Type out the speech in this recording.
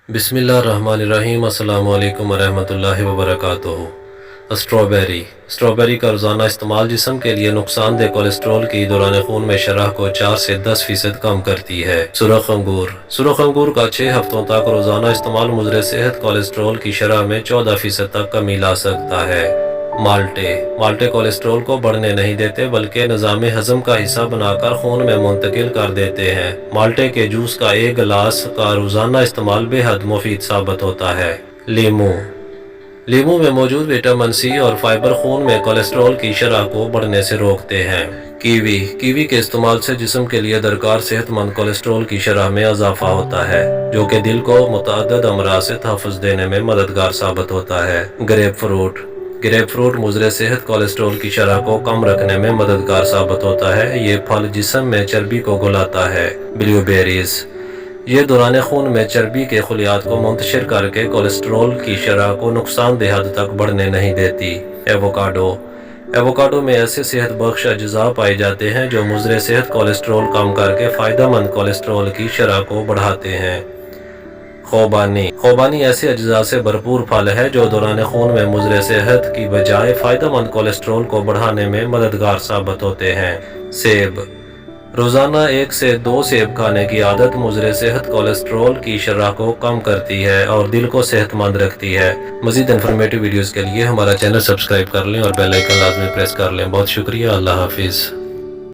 बिस्मिल्लाहिर्रहमानिर्रहीम। अस्सलाम वालेकुम वरहमतुल्लाहि वबरकातुहू। स्ट्रॉबेरी का रोज़ाना इस्तेमाल जिस्म के लिए नुकसानदेह कोलेस्ट्रॉल की दौरान खून में शरह को 4 से 10% कम करती है। सुरख अंगूर का 6 हफ्तों तक रोज़ाना इस्तेमाल मुज़र सेहत कोलेस्ट्रॉल की शरह में 14% तक कमी ला सकता है। माल्टे कोलेस्ट्रॉल को बढ़ने नहीं देते बल्कि निज़ाम हज़म का हिस्सा बनाकर खून में मुंतकिल कर देते हैं। माल्टे के जूस का 1 गिलास का रोज़ाना इस्तेमाल बेहद मुफीद साबित होता है। लीमू में मौजूद विटामिन सी और फाइबर खून में कोलेस्ट्रॉल की शरह को बढ़ने से रोकते हैं। कीवी के इस्तेमाल से जिस्म के लिए दरकार सेहतमंद कोलेस्ट्रॉल की शरह में इजाफा होता है, जो कि दिल को मुतअद्दिद अमराज से तहफ़्फ़ुज़ देने में मददगार साबित होता है। ग्रेप फ्रूट मुज़र सेहत कोलेस्ट्रॉल की शरह को कम रखने में मददगार साबित होता है। ये फल जिस्म में चर्बी को घुलाता है। ब्लूबेरीज ये दौरान खून में चर्बी के खलियात को मुंतशिर करके कोलेस्ट्रॉल की शरह को नुकसानदेह हद तक बढ़ने नहीं देती। एवोकाडो में ऐसे सेहत बख्श अज्जा पाए जाते हैं जो मुज़र सेहत कोलेस्ट्रॉल कम करके फ़ायदेमंद कोलेस्ट्रॉल की शरह को बढ़ाते हैं। ख़ुबानी ऐसे अज्जा से भरपूर फल है जो दौरान खून में मुज़र सेहत की बजाय फ़ायदेमंद कोलेस्ट्रॉल को बढ़ाने में मददगार साबित होते हैं। सेब रोज़ाना 1 से 2 सेब खाने की आदत मुज़र सेहत कोलेस्ट्रॉल की शरह को कम करती है और दिल को सेहतमंद रखती है। मज़ीद इन्फॉर्मेटिव वीडियोज़ के लिए हमारा चैनल सब्सक्राइब कर लें और बेल आइकन लाजमी प्रेस कर लें। बहुत शुक्रिया। अल्लाह हाफिज़।